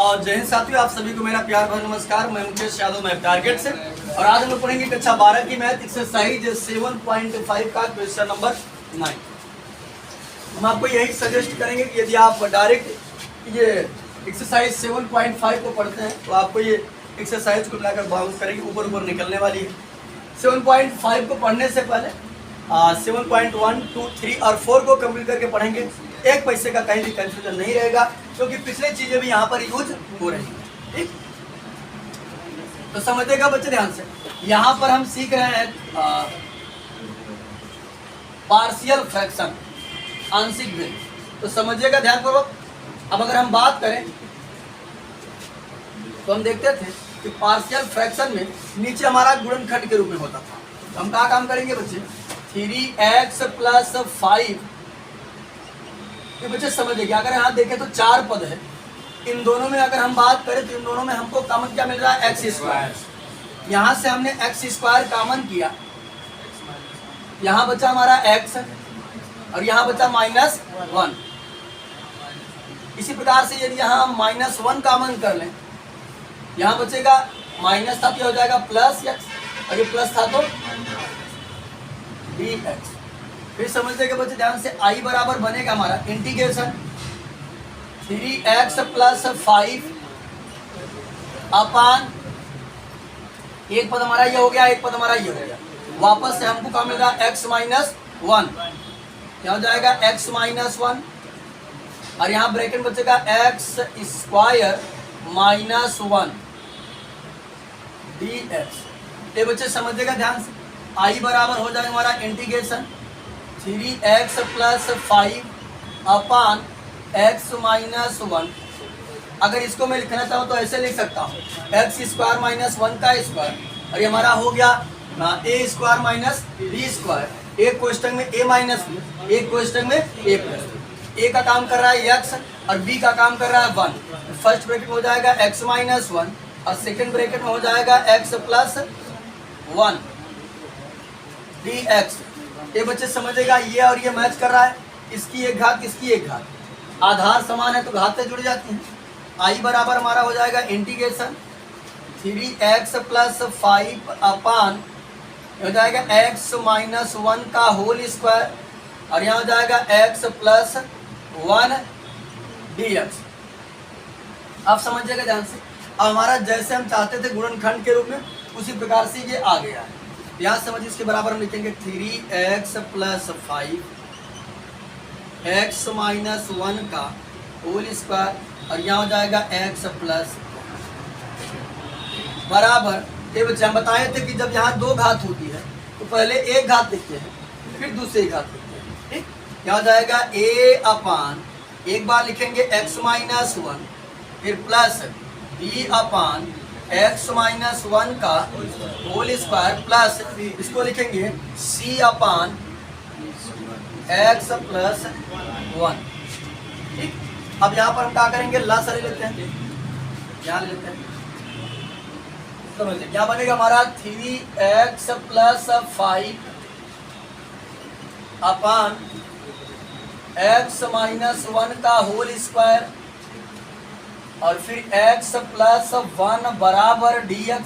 और जय हिंद साथियों, आप सभी को मेरा प्यार भरा नमस्कार। मैं मुकेश यादव, मैं टारगेट से, और आज हम लोग पढ़ेंगे कक्षा 12 की मैथ एक्सरसाइज 7.5 का क्वेश्चन नंबर 9। हम आपको यही सजेस्ट करेंगे कि यदि आप डायरेक्ट ये एक्सरसाइज 7.5 को पढ़ते हैं तो आपको ये एक्सरसाइज को मिलाकर बाउंस करेंगे, ऊपर ऊपर निकलने वाली है। 7.5 को पढ़ने से पहले 7.1, 2, 3 और 4 को कंप्लीट करके पढ़ेंगे। एक पैसे का कहीं भी कंफ्यूजन नहीं रहेगा, क्योंकि पिछले चीजें भी यहाँ पर यूज हो रही हैं। ठीक, तो समझिएगा बच्चे ध्यान से। यहाँ पर हम सीख रहे हैं पार्शियल फ्रैक्शन, आंशिक भिन्न। तो समझिएगा ध्यानपूर्वक। अब अगर हम बात करें तो हम देखते थे कि पार्शियल फ्रैक्शन में नीचे हमारा गुणनखंड के रूप में होता था। तो हम क्या काम करेंगे बच्चे, 3x + 5। ये बच्चे समझिए, अगर यहाँ देखें तो 4 पद है। इन दोनों में अगर हम बात करें तो इन दोनों में हमको कॉमन क्या मिल रहा है, x²। यहाँ से हमने x² कॉमन किया, यहाँ बचा हमारा x और यहाँ बचा -1। इसी प्रकार से यदि यहाँ हम -1 कॉमन कर लें, यहाँ बचेगा माइनस था तो हो जाएगा +x, और ये प्लस था तो dx। फिर समझते बच्चे ध्यान से, i बराबर बनेगा हमारा इंटीग्रेशन 3x + 5 अपान, एक पद हमारा ये हो गया, एक पद हमारा ये हो गया। वापस से हमको क्या मिल रहा है, x - 1। क्या हो जाएगा, x - 1, और यहाँ ब्रैकेट बचेगा x² - 1 dx। ये बच्चे समझिएगा ध्यान से, i बराबर हो जाएगा हमारा इंटीग्रेशन 3x + 5 अपान x - 1। अगर इसको मैं लिखना चाहूँ तो ऐसे लिख सकता हूँ, x² - 1 का स्क्वायर, और ये हमारा हो गया a² - b²। एक क्वेश्चन में a-b, एक क्वेश्चन में a+। a का काम कर रहा है x और b का काम कर रहा है 1। फर्स्ट ब्रैकेट में हो जाएगा x - 1 और सेकंड ब्रैकेट में हो जाएगा x + 1 dx। ये बच्चे समझेगा, ये और ये मैच कर रहा है, इसकी एक घात इसकी एक घात, आधार समान है तो घातें जुड़ जाती हैं। i बराबर हमारा हो जाएगा इंटीग्रेशन 3x + 5 अपान हो जाएगा x - 1 का होल स्क्वायर, और यहाँ हो जाएगा x + 1 dx। आप समझिएगा ध्यान से। अब हमारा जैसे हम चाहते थे गुणनखंड के रूप में, उसी प्रकार से ये आ गया है। यहाँ समझिए, इसके बराबर हम लिखेंगे 3x + 5 x - 1 का होल स्क्वायर, और यहाँ हो जाएगा x + बराबर। ये बच्चे हम बताए थे कि जब यहाँ दो घात होती है तो पहले एक घात लिखते हैं, फिर दूसरी घात लिखते हैं। ठीक, यहाँ हो जाएगा a अपान, एक बार लिखेंगे x - 1, फिर प्लस b अपान x - 1 का होल स्क्वायर, प्लस इसको लिखेंगे c अपान x + 1। ठीक, अब यहाँ पर हम क्या करेंगे, लसा ले लेते हैं, यहाँ ले लेते हैं। समझिए क्या बनेगा हमारा, 3x + 5 अपान x - 1 का होल स्क्वायर, और फिर x + 1 बराबर dx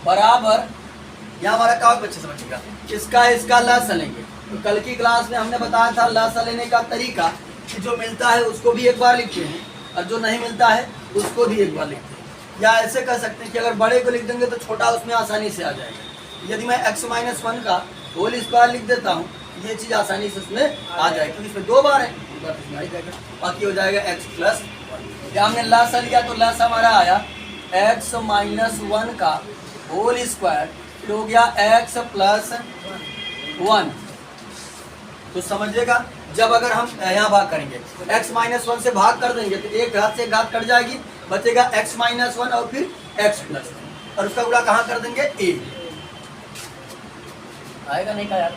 बराबर, यहाँ हमारा क्या बच्चे समझिएगा, इसका लसा लेंगे। तो कल की क्लास में हमने बताया था लसा लेने का तरीका, कि जो मिलता है उसको भी एक बार लिखते हैं और जो नहीं मिलता है उसको भी एक बार लिखते हैं। या ऐसे कर सकते हैं कि अगर बड़े को लिख देंगे तो छोटा उसमें आसानी से आ जाएगा। यदि मैं x - 1 का होल स्क्वायर लिख देता हूँ, ये चीज़ आसानी से उसमें आ जाएगी, क्योंकि इसमें दो बार है, बाकी हो जाएगा x + 1। या हमने लसा लिया तो लसा हमारा आया x - 1 का होल स्क्वायर, फिर हो गया x + 1। तो समझिएगा, जब अगर हम यहाँ भाग करेंगे, x - 1 से भाग कर देंगे तो एक घात से एक घात कट जाएगी, बचेगा x - 1 और फिर x + 1, और उसका गुणा कहाँ कर देंगे, a। आएगा नहीं का यार,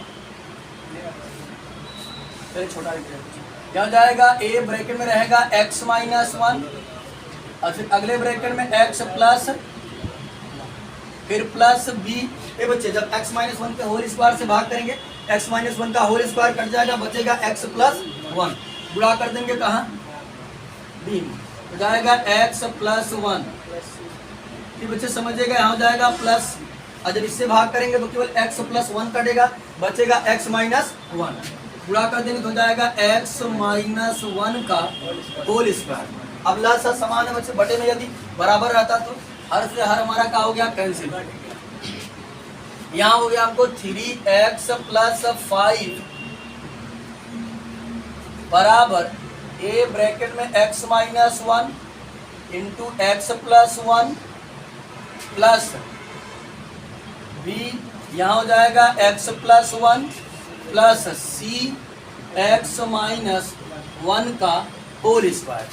चलिए छोटा लिख देते हैं। क्या हो जाएगा, a ब्रैकेट में रहेगा x - 1, और फिर अगले ब्रैकेट में x + फिर प्लस b। ये बच्चे जब x - 1 के होल स्क्वायर से भाग करेंगे, x - 1 का होल स्क्वायर कट जाएगा, बचेगा x + 1। गुणा कर देंगे कहाँ, b में। हो जाएगा x प्लस 1। फिर बच्चे समझिएगा यहाँ हो जाएगा प्लस, और जब इससे भाग करेंगे तो केवल x प्लस 1 कटेगा, बचेगा x माइनस 1। पूरा कर देंगे तो हो जाएगा x माइनस 1 का होल स्क्वायर। अब लासा समान है बच्चे, बटे में यदि बराबर रहता तो हर से हर हमारा क्या हो गया, कैंसिल। यहाँ हो गया हमको 3x प्लस 5 बराबर a ब्रैकेट में x minus 1 into x plus 1 plus b, यहाँ हो जाएगा x plus 1 plus c x minus 1 का होल स्क्वायर।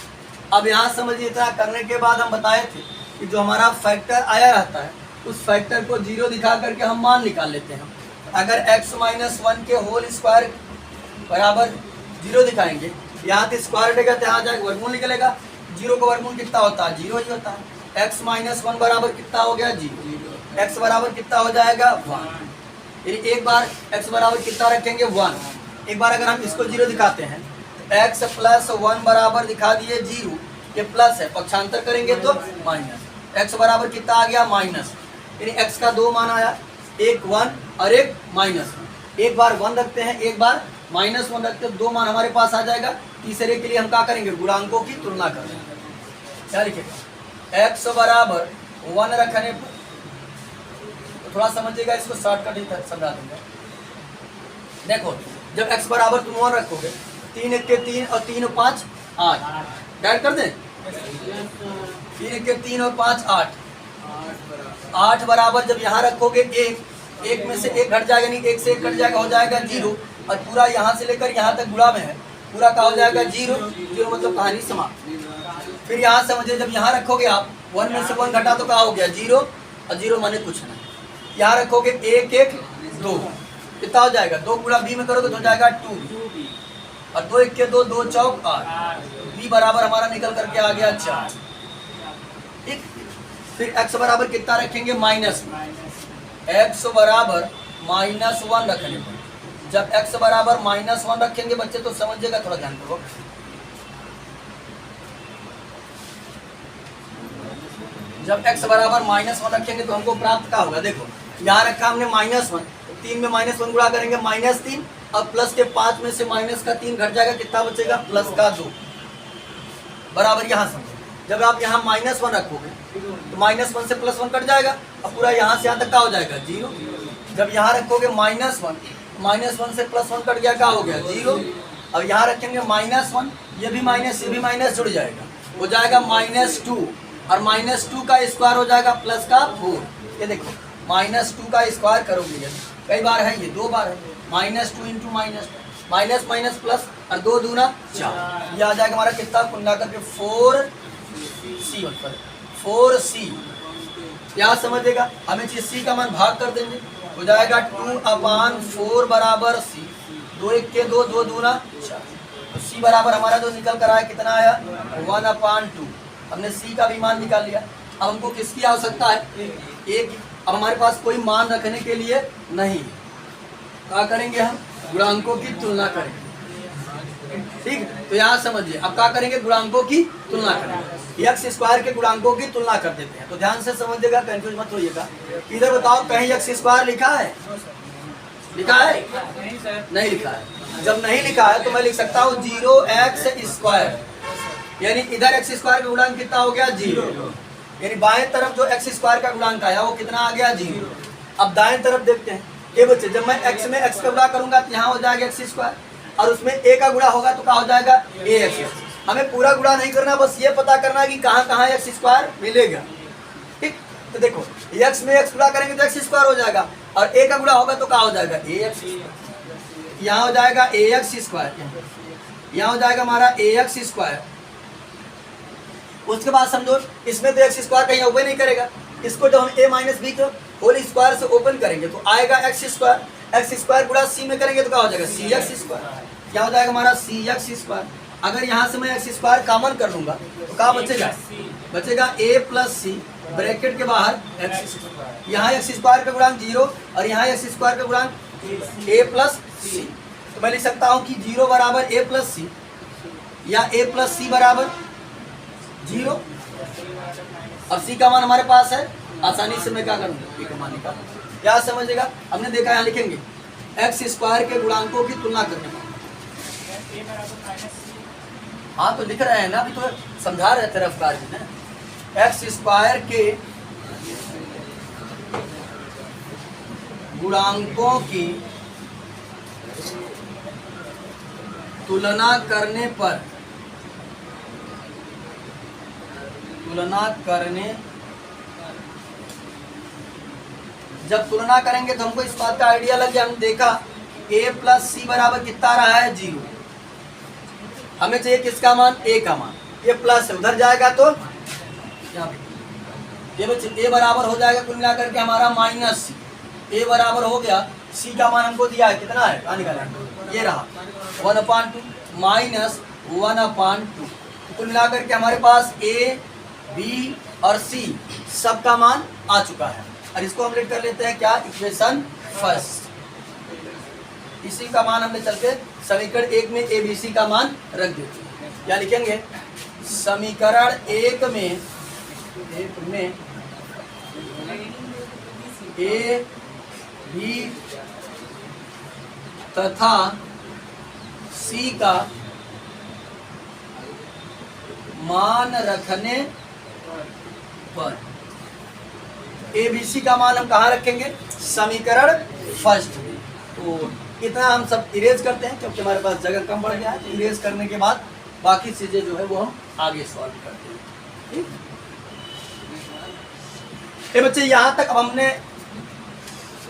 अब यहाँ समझिए, इतना करने के बाद हम बताए थे कि जो हमारा फैक्टर आया रहता है उस फैक्टर को जीरो दिखा करके हम मान निकाल लेते हैं। अगर x माइनस 1 के होल स्क्वायर बराबर जीरो दिखाएंगे, यहाँ से स्क्वायर हटेगा तो यहाँ जाएगा वर्गमूल निकलेगा। जीरो का वर्गमूल कितना होता है, जीरो ही होता है। x माइनस 1 बराबर कितना हो गया, जीरो। x बराबर कितना हो जाएगा, 1। एक बार x बराबर कितना रखेंगे, 1। एक बार अगर हम इसको जीरो दिखाते हैं तो x प्लस 1 बराबर दिखा दिए जीरो, ये प्लस है, पक्षांतर करेंगे तो माइनस। x बराबर कितना आ गया, माइनस। यानी x का दो मान आया, एक 1 और एक माइनस 1। एक बार 1 रखते हैं, एक बार माइनस 1 रखते हैं, दो मान हमारे पास आ जाएगा। तीसरे के लिए हम क्या करेंगे, गुणांकों की तुलना करेंगे। क्या लिखेगा, x बराबर 1 रखने पर, तो थोड़ा समझिएगा, इसको शॉर्टकट ही समझा दूंगा। देखो, जब x बराबर तुम 1 रखोगे, 3 1 के 3 और 3 और 5 8, डायरेक्ट कर दें, 3 1 के 3 और 5 8। 8 बराबर जब यहाँ रखोगे, एक में से एक घट जाएगा, नहीं एक से एक घट जाएगा, हो जाएगा जीरो। और पूरा यहाँ से लेकर यहाँ तक गुणा में है, पूरा क्या हो जाएगा, जीरो। जीरो मतलब कहानी समाप्त। फिर यहाँ समझिए, जब यहाँ रखोगे आप, 1 में से 1 घटा तो क्या हो गया, जीरो। और जीरो माने कुछ नहीं। यहाँ रखोगे 1 1 2, कितना हो जाएगा, 2 गुणा b में करोगे तो हो जाएगा 2। और 2 1 के 2, 2 चौक 8। b बराबर हमारा निकल करके आ गया 4। ठीक। फिर x बराबर कितना रखेंगे, माइनस। x बराबर माइनस 1 रखने पर, जब x बराबर माइनस 1 रखेंगे बच्चे तो समझिएगा, थोड़ा ध्यान करो। जब x बराबर माइनस 1 रखेंगे तो हमको प्राप्त क्या होगा, देखो यहाँ रखा हमने माइनस 1, 3 में माइनस 1 गुणा करेंगे माइनस 3, अब प्लस के 5 में से माइनस का 3 घट जाएगा, कितना बचेगा, प्लस का 2 बराबर। यहाँ समझो, जब आप यहाँ माइनस 1 रखोगे तो माइनस 1 से प्लस 1 कट जाएगा, अब पूरा यहाँ से यहाँ तक क्या हो जाएगा, जीरो। जब यहाँ रखोगे माइनस 1, माइनस 1 से प्लस 1 कट गया, क्या हो गया, जीरो। अब यहाँ रखेंगे माइनस 1, ये भी माइनस जुड़ जाएगा, हो जाएगा माइनस 2। और माइनस 2 का स्क्वायर हो जाएगा प्लस का 4। ये देखो, माइनस 2 का स्क्वायर करोगे, कई बार है ये, 2 बार है, minus 2 into minus minus minus plus, और 2 दूना 4। ये आ जाएगा हमारा कितना, कुल मिलाकर के 4c। क्या समझेगा, हमें चीज c का मान भाग कर देंगे, हो जाएगा 2/4 बराबर c। 2 1 के 2, 2 दूना 4। तो c बराबर हमारा जो निकल कर आया, कितना आया, 1/2। हमने c का भी मान निकाल लिया। अब हमको किसकी आवश्यकता है, एक। अब हमारे पास कोई मान रखने के लिए नहीं, क्या करेंगे, हम गुणांकों की तुलना करेंगे। ठीक, तो यहाँ समझिए, अब क्या करेंगे, गुणांकों की तुलना करेंगे। x स्क्वायर के गुणांकों की तुलना कर देते हैं। तो ध्यान से समझिएगा, कंफ्यूज मत होइएगा। इधर बताओ, कहीं x स्क्वायर लिखा है, लिखा है, नहीं लिखा है। जब नहीं लिखा है तो मैं लिख सकता हूँ 0x स्क्वायर, यानी इधर x स्क्वायर का गुणांक कितना हो गया, 0। यानी बाएं तरफ जो x स्क्वायर का गुणांक आया वो कितना आ गया, 0। अब दाएं तरफ देखते हैं, ये बच्चे, जब मैं x में x का गुणा करूंगा तो यहाँ हो जाएगा x स्क्वायर, और उसमें a का गुणा होगा तो क्या हो जाएगा, ax। हमें पूरा गुणा नहीं करना, बस ये पता करना है कि कहाँ कहाँ x स्क्वायर मिलेगा। ठीक, तो देखो, x में x गुणा करेंगे तो x स्क्वायर हो जाएगा, और a का गुणा होगा तो क्या हो जाएगा, ax। यहाँ हो जाएगा ax स्क्वायर, यहाँ हो जाएगा हमारा ax स्क्वायर। उसके बाद समझो, इसमें तो x स्क्वायर कहीं ओपन नहीं करेगा, इसको जब हम a माइनस बी को होल स्क्वायर से ओपन करेंगे तो आएगा x स्क्वायर गुणा c में करेंगे तो क्या हो जाएगा, cx स्क्वायर। क्या हो जाएगा हमारा, cx स्क्वायर। अगर यहाँ से मैं x स्क्वायर कॉमन कर लूंगा तो क्या बचेगा, बचेगा a प्लस सी, ब्रैकेट के बाहर x स्क्वायर। यहाँ x स्क्वायर का गुणांक 0 और यहाँ x स्क्वायर का गुणांक a प्लस सी। तो मैं लिख सकता हूँ कि 0 बराबर a प्लस सी, या a प्लस सी बराबर जीरो। अब सी का मान हमारे पास है, आसानी से मैं क्या करूँगा, ए का मान निकाल। क्या समझेगा, हमने देखा यहाँ लिखेंगे एक्स स्क्वायर के गुणांकों की तुलना करने पर। हाँ तो लिख रहे हैं ना, अभी तो समझा रहे थे रफ्तार जी ने। एक्स स्क्वायर के गुणांकों की तुलना करने पर, जब तुलना करेंगे तो हमको इस बात का आइडिया लग गया। हमने देखा a प्लस सी बराबर कितना आ रहा है, 0। हमें चाहिए किसका मान, a का मान। ये प्लस उधर जाएगा तो ये बच्चे a बराबर हो जाएगा कुल मिलाकर के हमारा माइनस सी। a बराबर हो गया, c का मान हमको दिया है कितना है, कहाँ निकालेंगे, ये रहा 1/2 माइनस 1/2। कुल मिलाकर के हमारे पास a, b और c सबका मान आ चुका है। और इसको हम रेट कर लेते हैं क्या, इक्वेशन फर्स्ट। इसी का मान हमने चल के समीकरण 1 में ए बी सी का मान रख देते हैं। क्या लिखेंगे, समीकरण 1 में ए बी तथा सी का मान रखने पर, ए बी सी का मान हम कहाँ रखेंगे, समीकरण फर्स्ट में। तो इतना हम सब इरेज करते हैं क्योंकि हमारे पास जगह कम बढ़ गया है। तो इरेज करने के बाद बाकी चीजें जो है वो हम आगे सॉल्व करते हैं। ठीक, ये बच्चे यहाँ तक अब हमने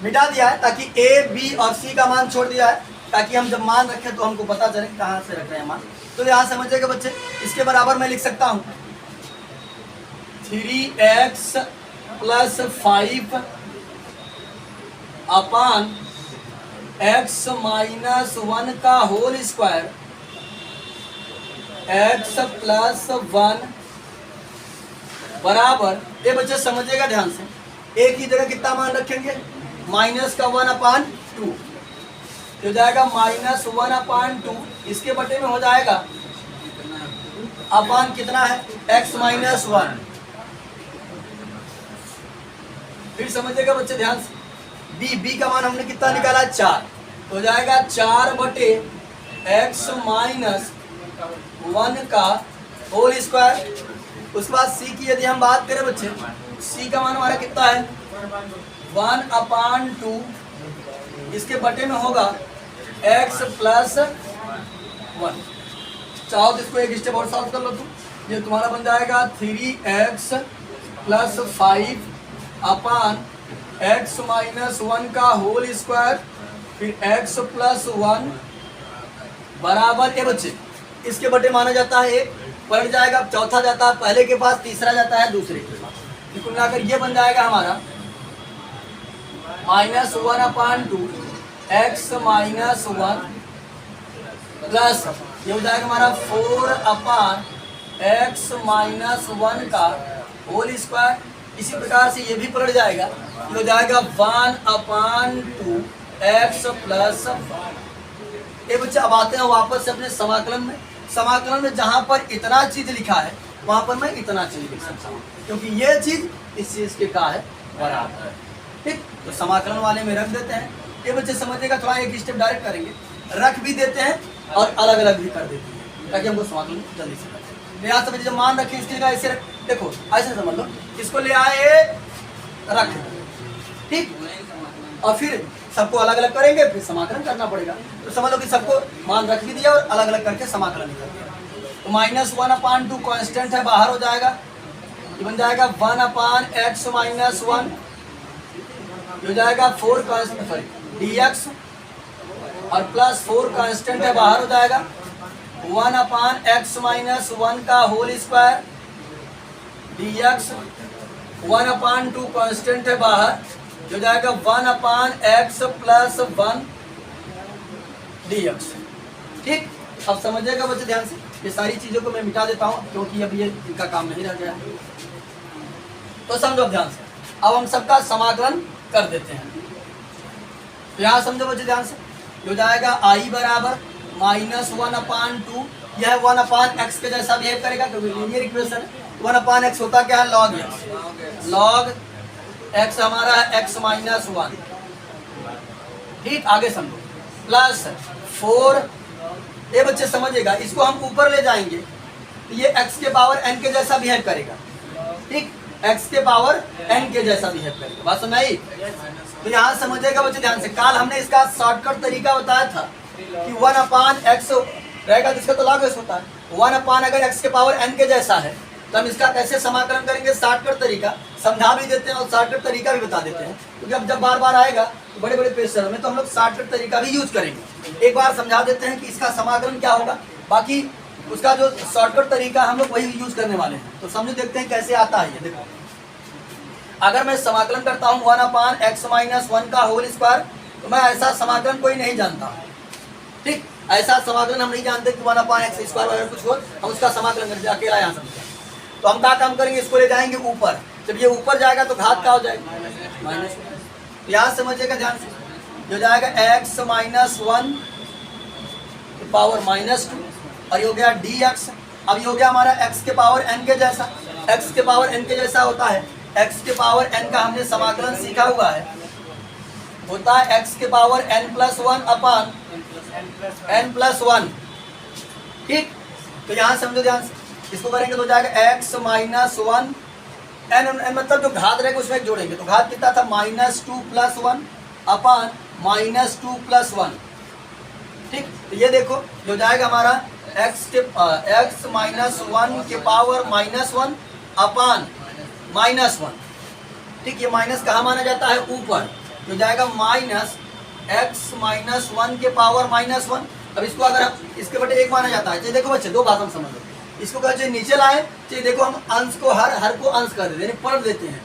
मिटा दिया है ताकि ए बी और सी का मान छोड़ दिया है, ताकि हम जब मान रखें तो हमको पता चले कहाँ से रख रहे हैं मान। तो यहाँ समझिएगा बच्चे, इसके बराबर मैं लिख सकता हूँ 3x प्लस 5 अपान x माइनस 1 का होल स्क्वायर, x प्लस 1 बराबर, ये बच्चे समझिएगा ध्यान से, एक ही जगह कितना मान रखेंगे, माइनस का 1/2 हो जाएगा माइनस 1/2। इसके बटे में हो जाएगा अपान कितना है, x माइनस 1। फिर समझिएगा बच्चे ध्यान से, b का मान हमने कितना निकाला, 4। तो हो जाएगा 4/x माइनस 1 का होल स्क्वायर। उसके बाद c की यदि हम बात करें बच्चे, c का मान हमारा कितना है, 1/2। इसके बटे में होगा x प्लस 1। चाहो तो इसको एक स्टेप और सॉल्व कर लो तुम, ये तुम्हारा बन जाएगा 3x प्लस 5 अपान x माइनस 1 का होल स्क्वायर, फिर x प्लस 1 बराबर, ये बच्चे इसके बटे माना जाता है एक, पलट जाएगा, चौथा जाता है पहले के पास, तीसरा जाता है दूसरे के पास। कुल मिलाकर ये बन जाएगा हमारा माइनस 1/2 x माइनस 1 प्लस ये हो जाएगा हमारा 4/x माइनस 1 का होल स्क्वायर। इसी प्रकार से ये भी पलट जाएगा, ये हो जाएगा 1/2 x प्लस। ये बच्चे अब आते हैं वापस से अपने समाकलन में। समाकलन में जहां पर इतना चीज लिखा है वहां पर मैं इतना चीज लिख सकता हूँ, क्योंकि ये चीज इस चीज के का है, बराबर है। ठीक, तो समाकलन वाले में रख देते हैं। ये बच्चे समझिएगा, थोड़ा एक स्टेप डायरेक्ट करेंगे, रख भी देते हैं और अलग अलग भी कर देते हैं ताकि हमको समाकलन जल्दी से करें। यहाँ समझिए, जब मान रखें इसकी जगह ऐसे देखो, ऐसे समझ लो, इसको ले आए रख, ठीक, और फिर सबको अलग अलग करेंगे, फिर समाकलन करना पड़ेगा। तो समझ लो कि सबको मान रख भी दिया और अलग अलग करके समाकलन कर दिया। तो माइनस 1/2 कांस्टेंट है, बाहर हो जाएगा, ये बन जाएगा 1/x माइनस 1, हो जाएगा 4 कांस्टेंट, सॉरी dx, और प्लस 4 कांस्टेंट है, बाहर हो जाएगा 1/x माइनस 1 का होल स्क्वायर dx, 1/2 कांस्टेंट है बाहर, जो जाएगा 1/x प्लस 1 dx। ठीक, अब समझिएगा बच्चे ध्यान से, ये सारी चीजों को मैं मिटा देता हूँ क्योंकि अब ये इनका काम नहीं रह गया। तो समझो ध्यान से, अब हम सबका समाकलन कर देते हैं। तो यहाँ समझो बच्चे ध्यान से, जो जाएगा i बराबर माइनस 1/2, यह 1/x के जैसा बिहेव करेगा क्योंकि लीनियर इक्वेशन है। 1/x होता क्या है, log x। log x हमारा है x माइनस 1। ठीक, आगे समझो, प्लस 4। ये बच्चे समझिएगा, इसको हम ऊपर ले जाएंगे तो ये x के पावर n के जैसा बिहेव करेगा। ठीक, x के पावर n के जैसा बिहेव करेगा। बात समझ आई? तो यहाँ समझिएगा बच्चे ध्यान से, कल हमने इसका शॉर्टकट तरीका बताया था कि 1/x रहेगा, जिसका तो log x होता है। 1 अगर x के पावर n के जैसा है तो हम इसका कैसे समाकलन करेंगे, शॉर्टकट तरीका समझा भी देते हैं और शॉर्टकट तरीका भी बता देते हैं, क्योंकि अब जब बार बार आएगा तो बड़े बड़े प्रेशर में तो हम लोग शॉर्टकट तरीका भी यूज करेंगे। एक बार समझा देते हैं कि इसका समाकलन क्या होगा, बाकी उसका जो शॉर्टकट तरीका हम लोग वही यूज करने वाले हैं। तो समझो, देखते हैं कैसे आता है ये। देखो, अगर मैं समाकलन करता हूँ 1/x माइनस 1 का होल स्क्वायर, तो मैं ऐसा समाकलन कोई नहीं जानता। ठीक, ऐसा समाकलन हम नहीं जानते कि 1/x स्क्वायर वगैरह कुछ हो, हम उसका समाकलन करके अकेला यहाँ समझते हैं। तो हम क्या काम करेंगे, इसको ले जाएंगे ऊपर। जब ये ऊपर जाएगा तो घात क्या हो जाएगा, माइनस। तो यहाँ समझिएगा ध्यान से, जो जाएगा x माइनस 1 पावर माइनस 2, और ये हो गया dx। अब ये हो गया हमारा x के पावर n के जैसा। x के पावर n के जैसा होता है, x के पावर n का हमने समाकलन सीखा हुआ है, होता है x के पावर n प्लस 1 अपान n प्लस 1। ठीक, तो यहाँ समझो ध्यान से, इसको करेंगे तो जाएगा x माइनस 1 n मतलब जो घात रहेगा उसमें जोड़ेंगे, तो घात कितना था, -2 प्लस 1 अपान -2 प्लस 1। ठीक, तो ये देखो जो जाएगा हमारा x माइनस 1 के पावर -1 अपान -1। ठीक, ये माइनस कहाँ माना जाता है, ऊपर। जो जाएगा माइनस x माइनस 1 के पावर -1। अब इसको अगर इसके बटे 1 माना जाता है, तो देखो बच्चे दो बात हम समझ लो, इसको चाहे नीचे लाए चाहे देखो हम अंश को हर को अंश कर देते हैं, पढ़ देते हैं।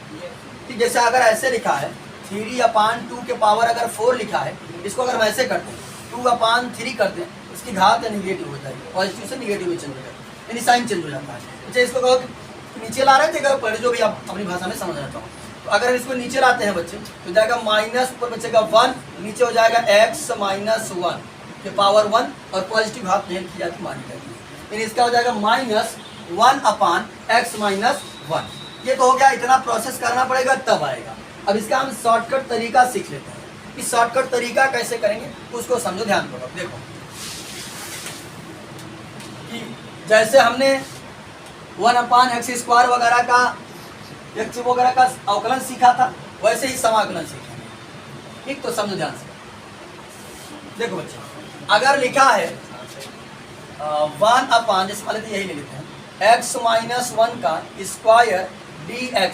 ठीक, जैसे अगर ऐसे लिखा है 3/2 के पावर अगर 4 लिखा है, इसको अगर हम ऐसे करते हैं 2/3 करते हैं, इसकी घात निगेटिव हो जाएगी, पॉजिटिव से निगेटिव में चेंज हो जाता है, यानी साइन चेंज हो जाता है। अच्छा, इसको कहो कि नीचे ला रहे थे, अगर पढ़े जो भी आप अपनी भाषा में समझ रहा हूँ, तो अगर इसको नीचे लाते हैं बच्चे तो जाएगा माइनस, ऊपर बचेगा 1, नीचे हो जाएगा x माइनस 1 के पावर 1, और पॉजिटिव घात नहीं की जाती, मानी जाती है, यानी इसका हो जाएगा -1 अपान x माइनस 1। ये तो हो गया, इतना प्रोसेस करना पड़ेगा तब आएगा। अब इसका हम शॉर्टकट तरीका सीख लेते हैं कि शॉर्टकट तरीका कैसे करेंगे, उसको समझो, ध्यान करो। देखो कि जैसे हमने 1/x स्क्वायर वगैरह का वगैरह का अवकलन सीखा था, वैसे ही समाकलन सीखेंगे। ठीक, तो समझो ध्यान से। देखो बच्चे, अगर लिखा है 1/, जैसे पहले तो यही ले लेते हैं, x माइनस 1 का स्क्वायर dx,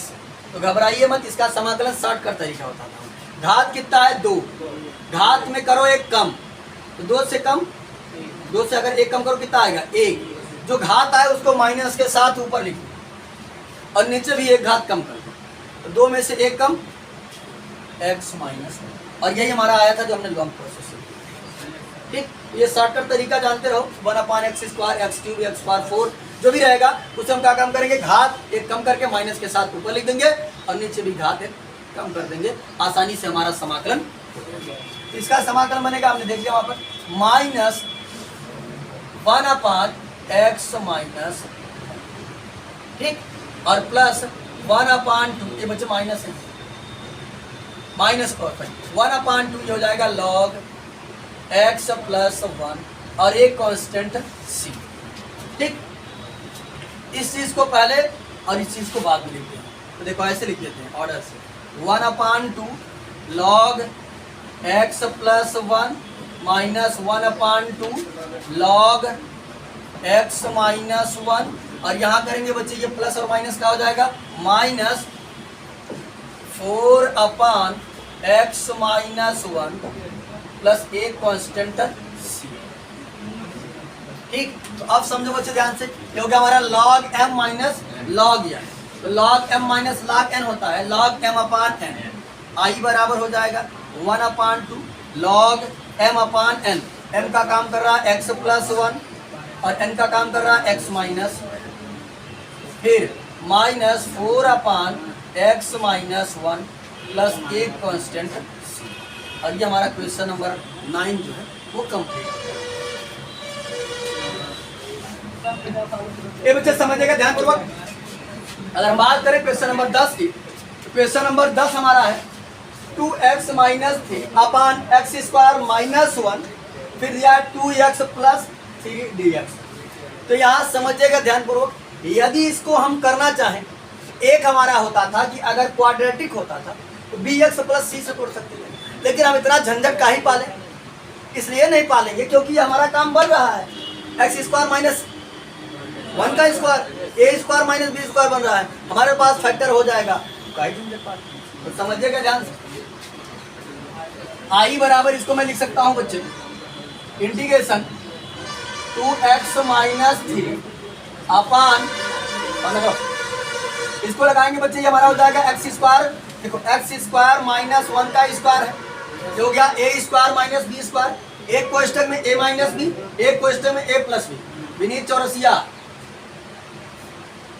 तो घबराइए मत, इसका समाकलन शॉर्टकट तरीका होता था। घात कितना है, 2, घात में करो 1 कम, तो 2 से कम, 2 से अगर 1 कम करो कितना आएगा, 1। जो घात आए उसको माइनस के साथ ऊपर लिखो, और नीचे भी 1 घात कम कर दो, तो 2 में से 1 कम, x माइनस 1। और यही हमारा आया था जो हमने लॉन्ग प्रोसेस। ठीक, ये शॉर्टकट तरीका जानते रहो, 1/x स्क्वायर, x3, x4 जो भी रहेगा उससे हम क्या काम करेंगे, घात 1 कम करके माइनस के साथ ऊपर लिख देंगे, और नीचे भी घात 1 कम कर देंगे, आसानी से हमारा समाकलन। इसका समाकलन बनेगा, हमने देख लिया वहां पर, -1/x माइनस, ठीक, और प्लस 1/2, ये बच्चे माइनस है, माइनस 1/2 हो जाएगा log x प्लस 1 और एक कांस्टेंट c। ठीक, इस चीज को पहले और इस चीज को बाद में लिखते हैं, तो देखो ऐसे लिख लेते हैं ऑर्डर से, 1/2 log x plus 1 minus 1/2 log x minus 1, और यहाँ करेंगे बच्चे ये प्लस और माइनस का हो जाएगा -4/x माइनस 1 प्लस एक कांस्टेंट c। ठीक, तो अब समझो बच्चे ध्यान से, ये हो गया हमारा log m minus log n, तो log m minus log n होता है log m/n, i बराबर हो जाएगा 1/2 log m/n। m का काम कर रहा है x प्लस 1 और n का काम कर रहा है x माइनस, फिर -4/x माइनस 1 प्लस एक कांस्टेंट c। और ये हमारा क्वेश्चन नंबर 9 जो है वो कंप्लीट है। ये बच्चे समझेगा ध्यान पूर्वक, अगर हम बात करें क्वेश्चन नंबर 10 की, तो क्वेश्चन नंबर 10 हमारा है 2x माइनस 3 अपान एक्स स्क्वायर माइनस 1, फिर दिया 2x प्लस 3 dx। तो यहाँ समझिएगा ध्यानपूर्वक, यदि इसको हम करना चाहें, एक हमारा होता था कि अगर क्वाड्रेटिक होता था तो bx प्लस c से तोड़ सकते थे, लेकिन हम इतना झंझट का ही पालें, इसलिए नहीं पालेंगे क्योंकि हमारा काम बढ़ रहा है। एक्स स्क्वायर माइनस 1 का स्क्वायर ए स्क्वायर माइनस बी स्क्वायर बन रहा है, हमारे पास फैक्टर हो जाएगा, तो समझिएगा ध्यान से। आई बराबर इसको मैं लिख सकता हूँ बच्चे, इंटीग्रेशन 2x माइनस 3 अपान, इसको लगाएंगे बच्चे, ये हमारा हो जाएगा एक्स स्क्वायर, देखो एक्स स्क्वायर माइनस 1 का स्क्वायर है, जो हो गया ए स्क्वायर माइनस बी स्क्वायर, एक क्वेश्चन में ए माइनस बी, एक क्वेश्चन में ए प्लस बी, विनीत चौरसिया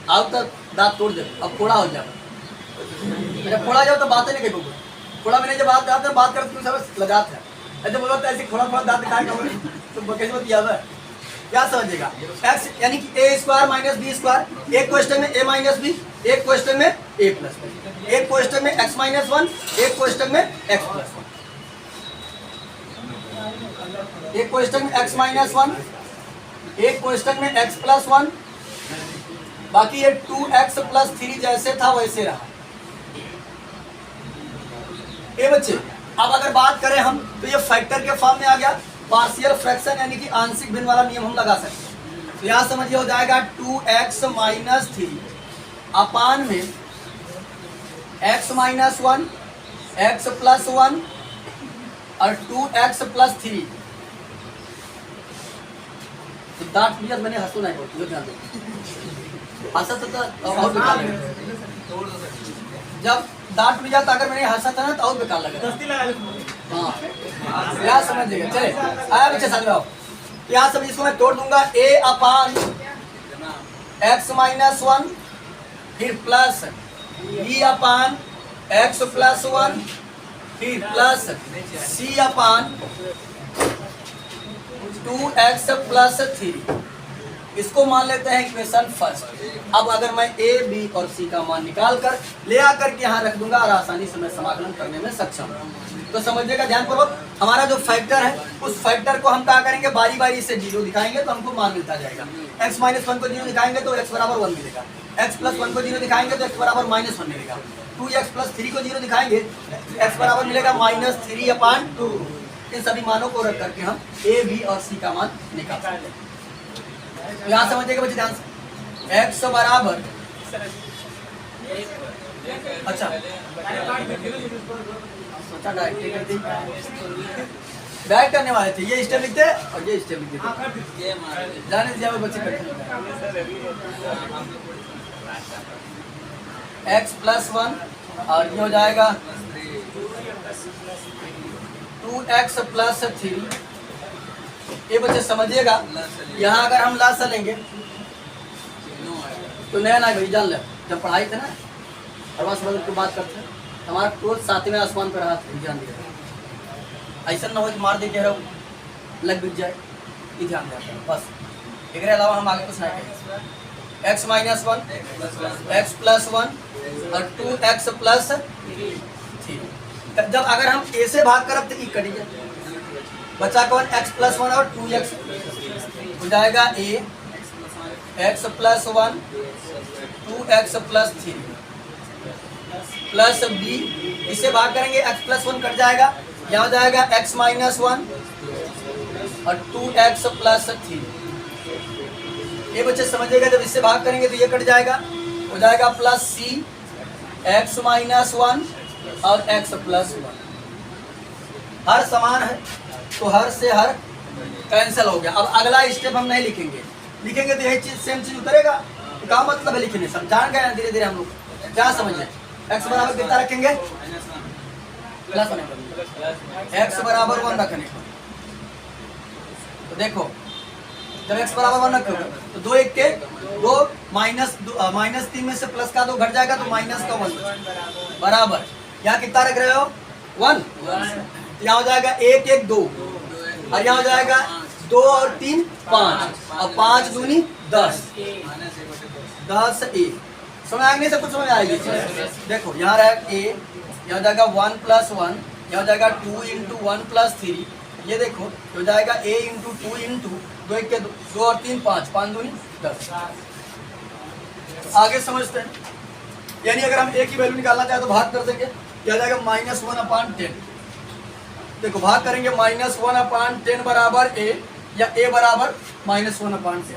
आओ तक दांत तोड़ दे, अब फोड़ा हो जाएगा, जब फोड़ा जाओ तो बातें नहीं कही, फोड़ा मैंने जब बात करते सब लगाते हैं, ऐसे बोलो तो ऐसे फोड़ा दांत दिखाएगा तो कैसे मत याद है, क्या समझिएगा। एक्स यानी कि ए स्क्वायर माइनस बी स्क्वायर, एक क्वेश्चन में ए माइनस बी, एक क्वेश्चन में ए प्लस बी, एक क्वेश्चन में एक्स माइनस 1, एक क्वेश्चन में एक्स प्लस 1, एक क्वेश्चन में एक्स माइनस 1, एक क्वेश्चन में एक्स प्लस 1, बाकी ये 2x प्लस 3 जैसे था वैसे रहा। ये बच्चे अब अगर बात करें हम तो ये फैक्टर के फॉर्म में आ गया, पार्शियल फ्रैक्शन यानी कि आंशिक भिन्न वाला नियम हम लगा सकते हैं। तो यहाँ समझिए हो जाएगा 2x माइनस 3 अपान में x माइनस 1, x प्लस 1 और 2x प्लस 3। तो दांत भी मैंने हंसू नहीं बोलती, ध्यान दो, हंसा था और बेकार लगे, जब दांत भी जाता अगर मैंने हंसा था ना तो और बेकार लगे। हाँ यहाँ समझिएगा, चले आया बच्चे साथ में आओ, यहाँ समझ, इसको मैं तोड़ दूंगा, a अपान x माइनस 1, फिर प्लस b अपान x प्लस 1, फिर प्लस c अपान 2x प्लस 3। इसको मान लेते हैं इक्वेशन फर्स्ट। अब अगर मैं a, b और c का मान निकाल कर ले आकर के यहाँ रख दूंगा और आसानी से मैं समाकलन करने में सक्षम हूँ। तो समझिएगा ध्यानपूर्वक, हमारा जो फैक्टर है उस फैक्टर को हम क्या करेंगे, बारी बारी से जीरो दिखाएंगे तो हमको मान मिलता जाएगा। x माइनस 1 को जीरो दिखाएंगे तो x बराबर 1 मिलेगा, x प्लस 1 को जीरो दिखाएंगे तो x बराबर माइनस 1 मिलेगा, 2x प्लस 3 को जीरो दिखाएंगे x बराबर मिलेगा माइनस 3 अपान 2। इन सभी मानों को रख करके हम a, b और c का मान निकाल सकते हैं। यहाँ समझिएगा बच्चे ध्यान से, x बराबर, अच्छा सोचा डायरेक्ट करने वाले थे, ये स्टेप लिखते और ये स्टेप लिखते जाने दीजिए बच्चे करते। x प्लस 1 और ये हो जाएगा 2x प्लस 3। ये बच्चे समझिएगा, यहाँ अगर हम लासा लेंगे तो नया ना भाई जान ले, जब पढ़ाई थे ना और वहाँ समझ की बात करते हैं, हमारा क्रोध सातवें आसमान पर रहा, ध्यान दिया, ऐसा ना हो कि मार दे कह रहा हूँ लग बिक जाए, ये ध्यान दें बस, इसके अलावा हम आगे कुछ नहीं करेंगे। x माइनस 1, x प्लस 1 और 2x प्लस 3। जब अगर हम a से भाग करब तो ई कटिए, बचा कौन, x प्लस 1 और 2x हो जाएगा a, x plus 1 2x plus 3 plus b, इसे भाग करेंगे x प्लस 1 कट जाएगा, यहाँ हो जाएगा x माइनस 1 और 2x प्लस 3। ये बच्चे समझिएगा, जब इससे भाग करेंगे तो ये कट जाएगा, हो जाएगा प्लस c x माइनस 1 और x प्लस 1। हर समान है तो हर से हर कैंसिल हो गया। अब अगला स्टेप हम नहीं लिखेंगे, लिखेंगे तो यही चीज सेम चीज उतरेगा, तो क्या मतलब है लिखने, सब जान गए धीरे धीरे हम लोग, क्या समझे। x बराबर कितना रखेंगे, प्लस 1, x बराबर 1 रखने को, तो देखो जब x बराबर 1 रखोगे तो 2 1 के 2 माइनस 3 में से प्लस का 2 घट जाएगा तो माइनस का 1 बराबर, यहाँ कितना रख रहे हो 1, तो यहाँ हो जाएगा 1 1 2 और यहाँ हो जाएगा 2 और 3 5 और 5 दूनी 10 10 1। समझ आएगी, सब कुछ समझ आएगी। देखो यहाँ रहा ए, यहाँ जाएगा 1 + 1, यहाँ जाएगा 2 × 1 + 3, ये देखो तो जाएगा a × 2 × 2 1 के 2 और 3 5, 5 दूनी 10। आगे समझते हैं, यानी अगर हम a की वैल्यू निकालना चाहे तो भाग कर देंगे, क्या जाएगा -1/10। देखो भाग करेंगे -1/10 बराबर a या a बराबर -1/10।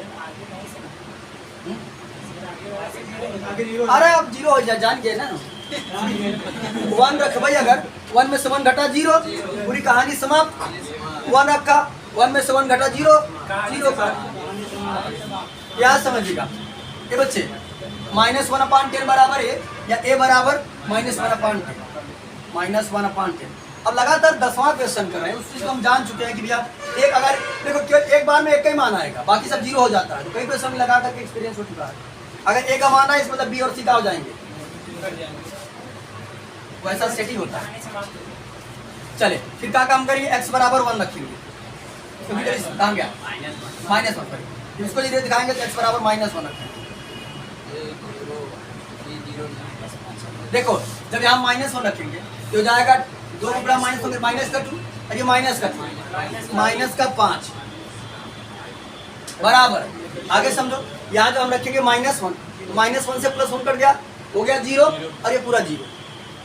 अरे अब 0 हो जाए, जान गए ना 1 रख भाई, अगर 1 में से 1 घटा 0, पूरी कहानी समाप्त। 1 रखा, 1 में से 1 घटा 0, 0 का। क्या समझिएगा ये बच्चे, -1/10 बराबर है या a बराबर -1/10, -1/10। अब लगातार 10वां क्वेश्चन कर रहे हैं, उस चीज को हम जान चुके हैं कि भैया एक, अगर देखो केवल एक बार में एक का ही मान आएगा, बाकी सब 0 हो जाता है। तो कई क्वेश्चन लगा करके एक्सपीरियंस हो चुका है, अगर ए का मान है इस मतलब बी और सी का हो जाएंगे, वैसा सेटिंग होता है। चले फिर क्या काम करिए, x बराबर 1 रखेंगे, कहाँ गया -1 करिए, इसको धीरे दिखाएंगे तो x बराबर -1 रखेंगे। देखो जब यहाँ -1 रखेंगे तो जाएगा 2 का माइनस होंगे, -2 और ये -5 बराबर। आगे समझो, यहाँ जो हम रखेंगे -1, तो -1 से +1 कट गया, हो गया 0 और ये पूरा 0।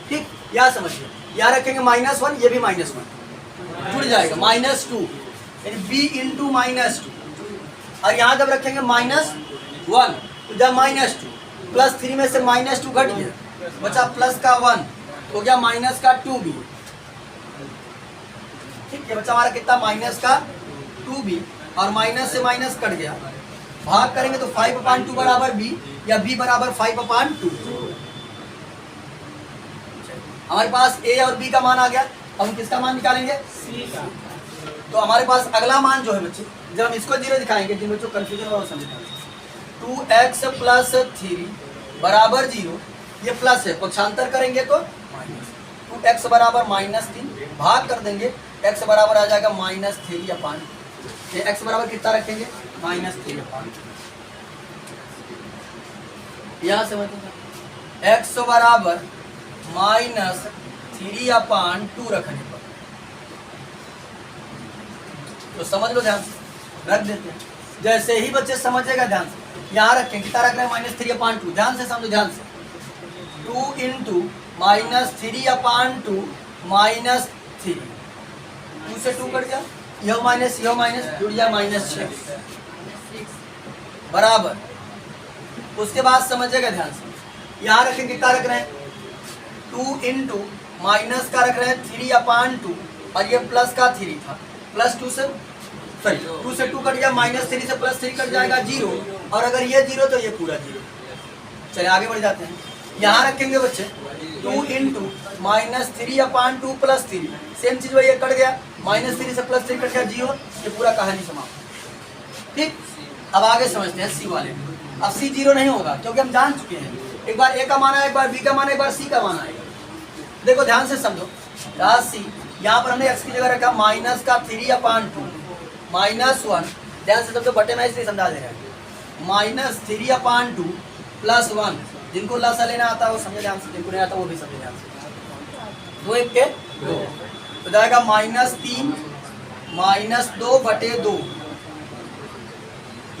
ठीक, यहाँ समझिए, यहाँ रखेंगे -1, ये भी -1 जुड़ जाएगा, -2 यानी b × -2। और यहाँ जब रखेंगे -1 तो जब -2 +3 में से -2 घट गया, बचा +1, हो गया -2b। ठीक है, बच्चा हमारा कितना -2b, और माइनस से माइनस कट गया, भाग करेंगे तो 5/2 बराबर b या b बराबर 5/2। हमारे पास a और b का मान आ गया, अब हम किसका मान निकालेंगे, c का। तो हमारे पास अगला मान जो है बच्चे, जब हम इसको 0 दिखाएंगे, जिन बच्चों कंफ्यूजन और समझेंगे, 2x + 3 बराबर 0, ये प्लस है, पक्षांतर करेंगे तो माइनस, 2x बराबर -3, भाग कर देंगे, x बराबर आ जाएगा -3/5। ये x बराबर कितना रखेंगे, -3/5। यहाँ से मतलब x बराबर -3/2 रखने पर, तो समझ लो ध्यान से, रख देते हैं। जैसे ही बच्चे समझेगा ध्यान से, यहाँ रखें, कितना रख रहे हैं, -3/2। ध्यान से समझो, ध्यान से, 2 × -3/2 -3, 2 से 2 कट गया, यह माइनस जुड़ गया -6 बराबर। उसके बाद समझेगा ध्यान से, यहाँ रखें, कितना रख रहे हैं, 2 × माइनस का रख रहे हैं 3/2, और ये प्लस का 3 था, +2 से 2 से 2 कट गया, -3 से +3 कट जाएगा 0, और अगर ये 0 तो ये पूरा 0। चलिए आगे बढ़ जाते हैं, यहाँ रखेंगे बच्चे 2 × -3/2 + 3, सेम चीज वही, कट गया, -3 से +3 कट गया 0, ये पूरा कहानी समाप्त। ठीक, अब आगे समझते हैं सी वाले। अब सी 0 नहीं होगा, क्योंकि हम जान चुके हैं, एक बार ए का मान है, एक बार बी का मान है, एक बार सी का मान आएगा। देखो ध्यान से समझो, सी यहाँ पर हमने x की जगह रखा -3/2 -1, ध्यान से समझो, बटे में इसलिए समझा दे रहा है, -3/2 + 1, जिनको लसा लेना आता है वो समझे ध्यान से, जिनको नहीं आता वो भी समझे ध्यान से। 2 1 के 2, तो जाएगा -3 -2/2,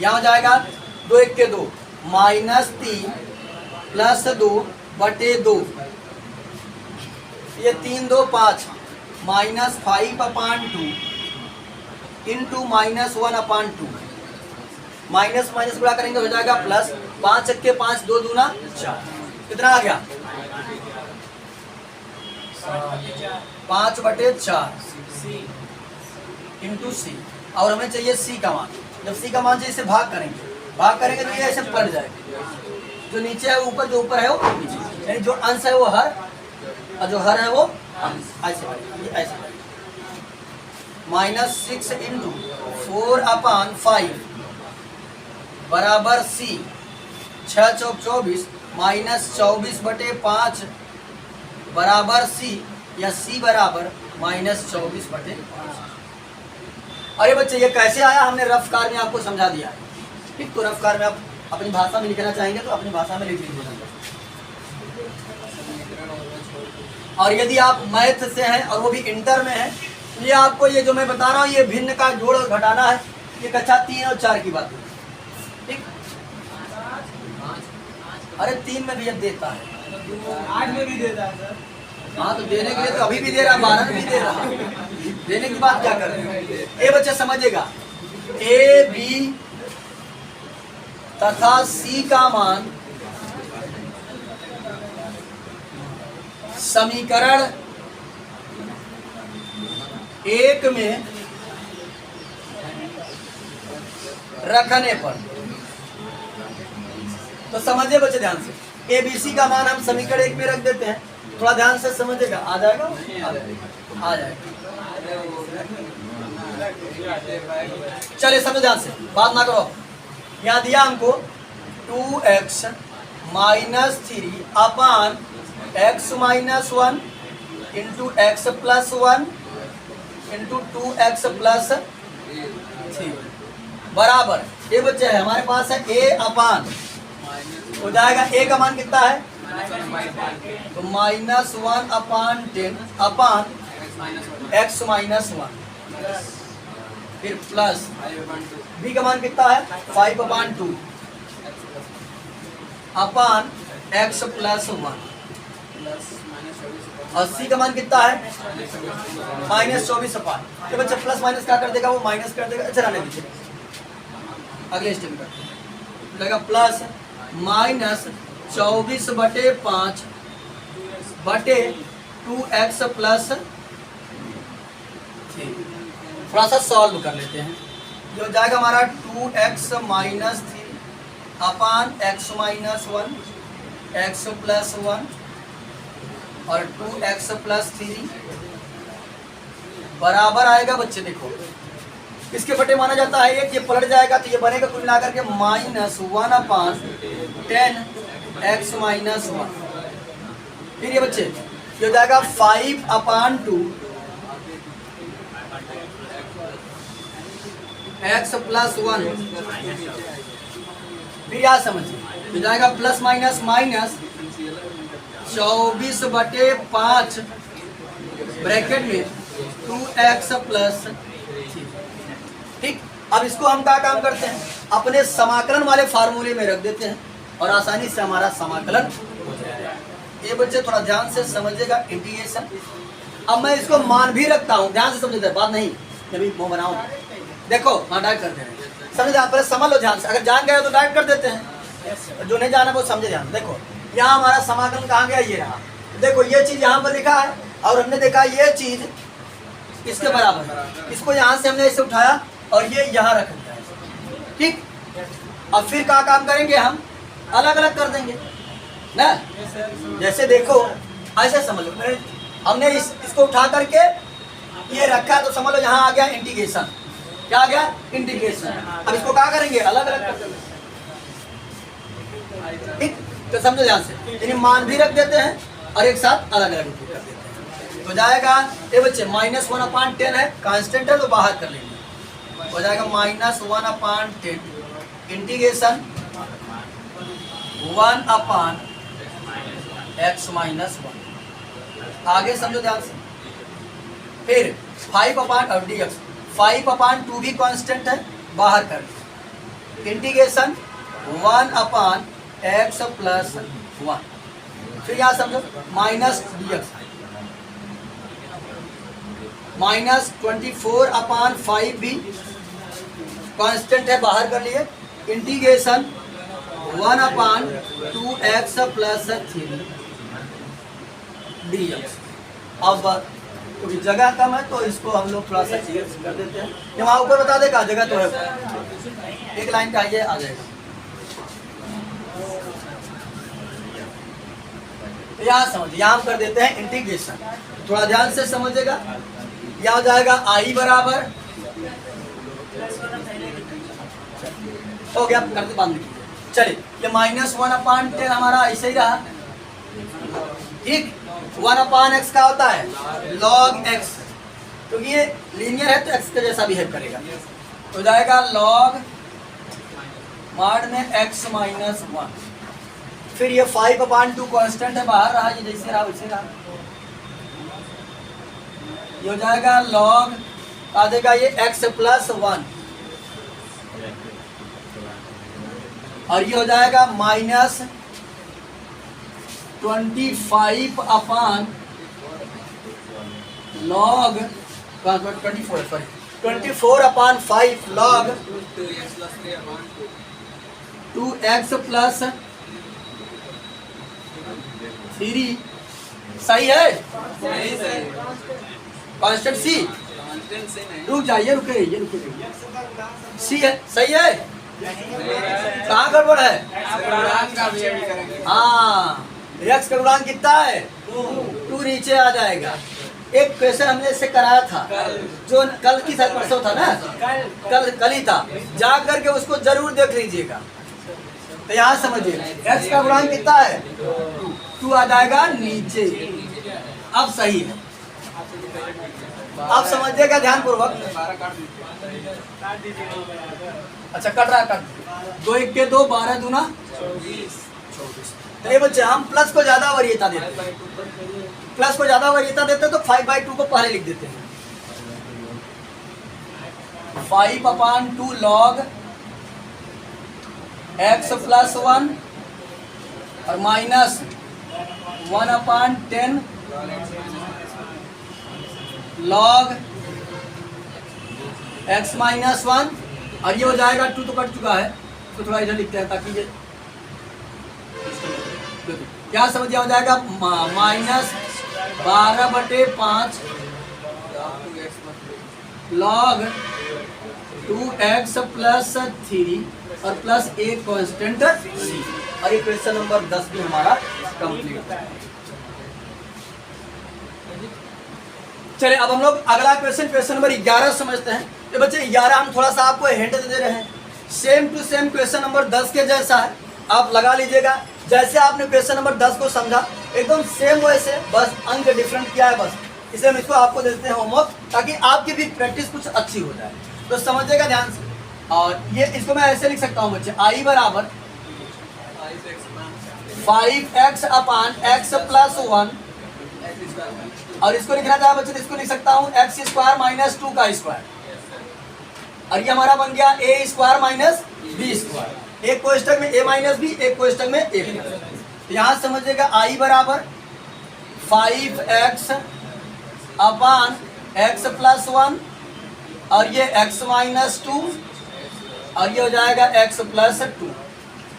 यहाँ जाएगा 2 1 के 2, -3 + 2/2, ये 3 2 5, -5/2 × -1/2, माइनस माइनस गुणा करेंगे हो जाएगा प्लस, 5 1 के 5, 2 दूना 4, कितना आ गया 5/4 इंटू सी, और हमें चाहिए सी का मान। जब सी का मान चाहिए, इसे भाग करेंगे तो ये ऐसे पलट जाएगा, जो नीचे है ऊपर, जो ऊपर है वो नीचे, यानी जो अंश है वो हर, और जो हर है वो अंश, ऐसे बढ़ेगा, ऐसे बढ़ेगा। -6 × 4/5 बराबर सी, 6 चौक 24, -24/5 बराबर सी, या सी बराबर -24/5। अरे बच्चे ये कैसे आया, हमने रफ कार में आपको समझा दिया है। ठीक, तो रफ कार में आप अपनी भाषा में लिखना चाहेंगे तो अपनी भाषा में लिख लीजिए। और यदि आप मैथ से हैं और वो भी इंटर में हैं, ये आपको ये जो मैं बता रहा हूँ ये भिन्न का जोड़ और घटाना है। ये कक्षा 3 और 4 की बात है, ठीक। अरे 3 में भी अब देता है, 8 में भी देता है सर। हाँ तो देने के लिए तो अभी भी दे रहा, 12 में भी दे रहा। देने की बात क्या कर रहे हैं? ए बच्चे समझेगा, ए बी तथा सी का मान समीकरण 1 में रखने पर, तो समझिए बच्चे ध्यान से, ए बी सी का मान हम समीकरण 1 में रख देते हैं। थोड़ा ध्यान से समझिएगा, आ जाएगा, आ जाएगा। चलिए समझ ध्यान से, बात ना करो। यहाँ दिया हमको 2x माइनस 3 अपान x minus 1 into x plus 1 into 2x plus 3 बराबर, ये बच्चे है हमारे पास है a अपान, हो जाएगा a का मान कितना है, तो माइनस 1 अपान 10 अपान x माइनस 1, फिर प्लस b का मान कितना है 5 अपान 2 अपान x प्लस 1, और c का मान कितना है माइनस 24 अपान, तो बच्चे प्लस माइनस क्या कर देगा, वो माइनस कर देगा। अच्छा रहने दीजिए, अगले स्टेप करते हैं, लगेगा प्लस माइनस 24/5 बटे 2x प्लस 3। थोड़ा सा सॉल्व कर लेते हैं। ये हो जाएगा हमारा 2x माइनस 3 अपान x माइनस 1 x प्लस 1 और 2x प्लस 3 बराबर आएगा बच्चे, देखो इसके बटे माना जाता है एक, ये पलट जाएगा तो ये बनेगा कुल मिलाकर के माइनस 1 अपान 10 x माइनस 1। फिर ये बच्चे ये हो जाएगा 5 अपान 2 x प्लस 1। फिर यहाँ समझिए, हो जाएगा प्लस माइनस माइनस 24/5 ब्रैकेट में 2x प्लस 3। ठीक, अब इसको हम क्या काम करते हैं, अपने समाकलन वाले फार्मूले में रख देते हैं और आसानी से हमारा समाकलन हो जाएगा। ये बच्चे थोड़ा ध्यान से समझिएगा, इंटीग्रेशन। अब मैं इसको मान भी रखता हूँ, ध्यान से समझिए, बात नहीं कभी मुँह बनाओ। देखो हाँ डाइट करते हैं, समझे, आप पहले समझ लो ध्यान से, अगर जान गए तो डाइट कर देते हैं, जो नहीं जाना वो समझे ध्यान। देखो यहाँ हमारा समाकलन कहाँ गया, ये रहा। देखो ये चीज़ यहाँ पर लिखा है और हमने देखा ये चीज़ इसके बराबर है, इसको यहाँ से हमने इसे उठाया और ये यहाँ रख दिया, ठीक। अब फिर क्या काम करेंगे, हम अलग अलग कर देंगे ना। जैसे देखो ऐसे समझ लो, हमने इसको उठा करके ये रखा तो समझ लो यहाँ आ गया इंटीग्रेशन। क्या आ गया, इंटीग्रेशन। अब इसको क्या करेंगे, अलग अलग कर देंगे, ठीक। तो समझो ध्यान से, यानी मान भी रख देते हैं और एक साथ अलग अलग कर देते हैं। हो जाएगा ये बच्चे माइनस 1 अपान 10 है, कांस्टेंट है तो बाहर कर लेंगे। हो जाएगा माइनस 1 अपान 10 इंटीग्रेशन 1 अपान x माइनस 1। आगे समझो ध्यान से, फिर 5 अपान और dx, 5 अपान 2 भी कांस्टेंट है, बाहर कर इंटीग्रेशन 1 अपान x प्लस 1। फिर यहाँ समझो माइनस dx माइनस 24 अपान 5 भी कांस्टेंट है, बाहर कर लिए इंटीग्रेशन 1 अपान 2x प्लस 3 dx। अब क्योंकि जगह कम है तो इसको हम लोग थोड़ा सा चेंज कर देते हैं, ये वहाँ ऊपर बता देगा, जगह तो है, एक लाइन का आइए आ जाएगा। यहाँ समझिए, यहाँ हम कर देते हैं इंटीग्रेशन, थोड़ा ध्यान से समझिएगा। यहाँ हो जाएगा i बराबर, हो गया, करते बांध लीजिए। चलिए ये माइनस 1 अपान 10 हमारा ऐसे ही रहा, ठीक। 1 अपान x का होता है log x, क्योंकि ये लीनियर है तो x के जैसा बिहेव करेगा। हो जाएगा log माड में x माइनस 1। फिर ये 5 अपान 2 कांस्टेंट है, बाहर रहा, ये जैसे रहा वैसे रहा। ये हो जाएगा लॉग आ देगा ये x प्लस 1 और ये हो जाएगा माइनस 25 अपान लॉग 24 अपान 5 लॉग 2x प्लस 3 सही है कांस्टेंट सी रुक जाइए रुके रहिए सी है सही है कहाँ गड़बड़ है हाँ x का गुणांक कितना है 2 नीचे आ जाएगा। एक क्वेश्चन हमने इससे कराया था जो कल की शायद परसों था ना कल ही था जा करके उसको जरूर देख लीजिएगा। तो यहाँ समझिए x का गुणांक कितना है 2 आ जाएगा नीचे। अब सही है आप समझिएगा ध्यान पूर्वक। अच्छा कट रहा है कट 2 1 के 2 12 दूना 24। तो ये बच्चे हम प्लस को ज्यादा वरीयता देते हैं तो 5/2 को पहले लिख देते हैं 5/2 लॉग x प्लस 1 और माइनस 1/10 लॉग x माइनस 1 और ये हो जाएगा 2 तो कट चुका है तो थोड़ा इधर लिखते हैं ताकि ये क्या समझिए हो जाएगा माइनस 12/5 लॉग 2x प्लस 3 और प्लस एक कांस्टेंट c और ये क्वेश्चन नंबर 10 भी हमारा कंप्लीट है। चलिए अब हम लोग अगला क्वेश्चन नंबर 11 समझते हैं। ये बच्चे 11 हम थोड़ा सा आपको हिंट दे रहे हैं same to same question number 10 के जैसा है आप लगा लीजिएगा। जैसे आपने क्वेश्चन नंबर 10 को समझा एकदम सेम वैसे बस अंक डिफरेंट किया है बस इसलिए हम इसको आपको देते हैं होमवर्क ताकि आपकी भी प्रैक्टिस कुछ अच्छी हो जाए। तो समझिएगा ध्यान से और ये इसको मैं ऐसे लिख सकता हूँ बच्चे i बराबर 5x अपान x प्लस 1 और इसको लिखना चाहे बच्चे तो इसको लिख सकता हूँ x स्क्वायर माइनस 2 का स्क्वायर और ये हमारा बन गया a square minus b square. एक कोष्टक में a माइनस b एक कोष्टक में a प्लस। यहाँ समझिएगा i बराबर 5x अपान x प्लस 1 और ये x माइनस 2 और ये हो जाएगा x प्लस 2।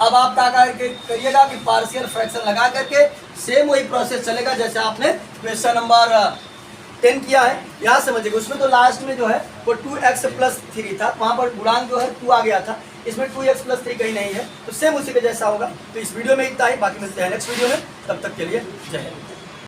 अब आप क्या करिएगा कि पार्शियल फ्रैक्शन लगा करके सेम वही प्रोसेस चलेगा जैसे आपने क्वेश्चन नंबर 10 किया है। यहाँ समझिएगा उसमें तो लास्ट में जो है वो 2x प्लस 3 था वहाँ पर गुणांक जो है 2 आ गया था इसमें 2x प्लस 3 कहीं नहीं है तो सेम उसी के जैसा होगा। तो इस वीडियो में इतना ही बाकी मिलते हैं नेक्स्ट वीडियो में तब तक के लिए जय हिंद।